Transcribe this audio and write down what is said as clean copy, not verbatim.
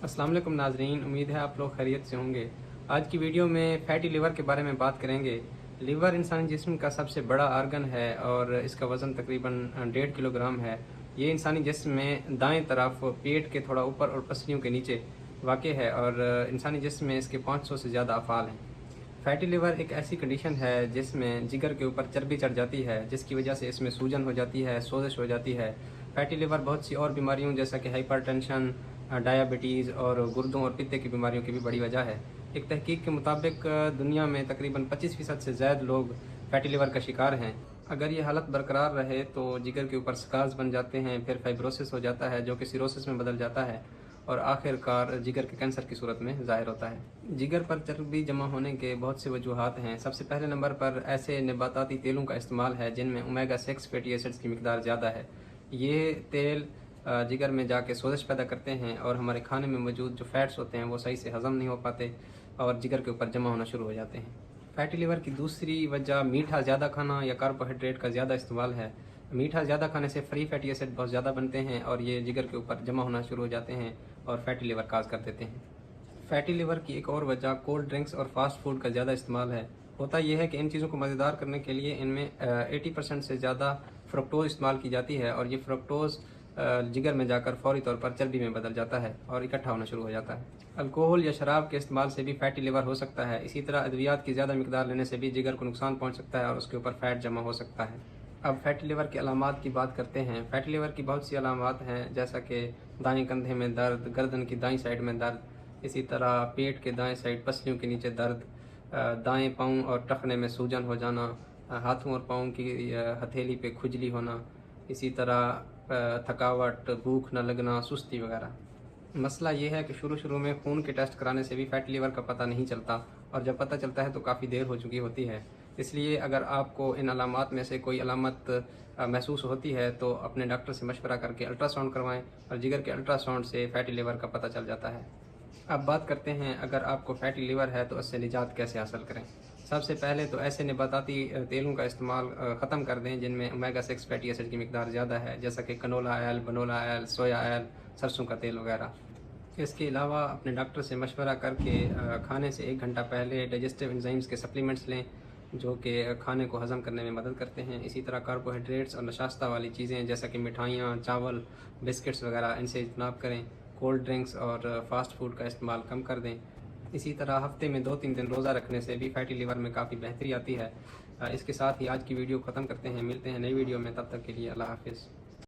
अस्सलाम वालेकुम नाजरीन, उम्मीद है आप लोग खैरियत से होंगे। आज की वीडियो में फैटी लिवर के बारे में बात करेंगे। लिवर इंसानी जिस्म का सबसे बड़ा आर्गन है और इसका वज़न तकरीबन 1.5 किलोग्राम है। ये इंसानी जिस्म में दाएं तरफ पेट के थोड़ा ऊपर और पसलियों के नीचे वाक़ है और इंसानी जिस्म में इसके 500 से ज़्यादा अफ़ाल हैं। फैटी लिवर एक ऐसी कंडीशन है जिसमें जिगर के ऊपर चर्बी चढ़ जाती है, जिसकी वजह से इसमें सूजन हो जाती है, सोजिश हो जाती है। फैटी लिवर बहुत सी और बीमारियों जैसा कि हाइपरटेंशन, डायबिटीज़ और गुर्दों और पित्ते की बीमारियों की भी बड़ी वजह है। एक तहकीक के मुताबिक दुनिया में तकरीबन 25% से ज़्यादा लोग फैटी लिवर का शिकार हैं। अगर ये हालत बरकरार रहे तो जिगर के ऊपर स्कार्स बन जाते हैं, फिर फाइब्रोसिस हो जाता है जो कि सिरोसिस में बदल जाता है और आखिरकार जिगर के कैंसर की सूरत में ज़ाहिर होता है। जिगर पर चर्बी जमा होने के बहुत से वजूहात हैं। सबसे पहले नंबर पर ऐसे नबाताती तेलों का इस्तेमाल है जिनमें ओमेगा 6 फैटी एसिड्स की मिकदार ज़्यादा है। ये तेल जिगर में जाके सोजिश पैदा करते हैं और हमारे खाने में मौजूद जो फैट्स होते हैं वो सही से हज़म नहीं हो पाते और जिगर के ऊपर जमा होना शुरू हो जाते हैं। फैटी लिवर की दूसरी वजह मीठा ज़्यादा खाना या कार्बोहाइड्रेट का ज़्यादा इस्तेमाल है। मीठा ज़्यादा खाने से फ्री फैटी एसिड बहुत ज़्यादा बनते हैं और ये जिगर के ऊपर जमा होना शुरू हो जाते हैं और फैटी लिवर काज कर देते हैं। फैटी लिवर की एक और वजह कोल्ड ड्रिंक्स और फास्ट फूड का ज़्यादा इस्तेमाल है। होता यह है कि इन चीज़ों को मज़ेदार करने के लिए इनमें 80% से ज़्यादा फ्रुक्टोज इस्तेमाल की जाती है और ये फ्रुक्टोज जिगर में जाकर फौरी तौर पर चर्बी में बदल जाता है और इकट्ठा होना शुरू हो जाता है। अल्कोहल या शराब के इस्तेमाल से भी फैटी लिवर हो सकता है। इसी तरह अद्वियात की ज़्यादा मिकदार लेने से भी जिगर को नुकसान पहुँच सकता है और उसके ऊपर फैट जमा हो सकता है। अब फैटी लिवर की अलामात की बात करते हैं। फैटी लिवर की बहुत सी अलामात हैं जैसा कि दाएं कंधे में दर्द, गर्दन की दाईं साइड में दर्द, इसी तरह पेट के दाएं साइड पसलियों के नीचे दर्द, दाएं पाँव और टखने में सूजन हो जाना, हाथों और पाँव की हथेली पे खुजली होना, इसी तरह थकावट, भूख न लगना, सुस्ती वगैरह। मसला ये है कि शुरू में खून के टेस्ट कराने से भी फैटी लिवर का पता नहीं चलता और जब पता चलता है तो काफ़ी देर हो चुकी होती है। इसलिए अगर आपको इन अलामात में से कोई अलामत महसूस होती है तो अपने डॉक्टर से मशवरा करके अल्ट्रासाउंड करवाएं और जिगर के अल्ट्रासाउंड से फैटी लिवर का पता चल जाता है। अब बात करते हैं अगर आपको फैटी लिवर है तो इससे निजात कैसे हासिल करें। सबसे पहले तो ऐसे नबाताती तेलों का इस्तेमाल ख़त्म कर दें जिनमें ओमेगा 6 फैटी एसिड की मिकदार ज़्यादा है, जैसा कि कनोला ऑयल, बनोला ऑयल, सोया ऑयल, सरसों का तेल वगैरह। इसके अलावा अपने डॉक्टर से मशवरा करके खाने से 1 घंटा पहले डाइजेस्टिव एंजाइम्स के सप्लीमेंट्स लें जो कि खाने को हज़म करने में मदद करते हैं। इसी तरह कार्बोहाइड्रेट्स और नशास्ता वाली चीज़ें जैसा कि मिठाइयाँ, चावल, बिस्किट्स वगैरह इनसे इज्तनाब करें। कोल्ड ड्रिंक्स और फास्ट फूड का इस्तेमाल कम कर दें। इसी तरह हफ्ते में 2-3 दिन रोज़ा रखने से भी फैटी लिवर में काफ़ी बेहतरी आती है। इसके साथ ही आज की वीडियो ख़त्म करते हैं। मिलते हैं नई वीडियो में, तब तक के लिए अल्लाह हाफिज़।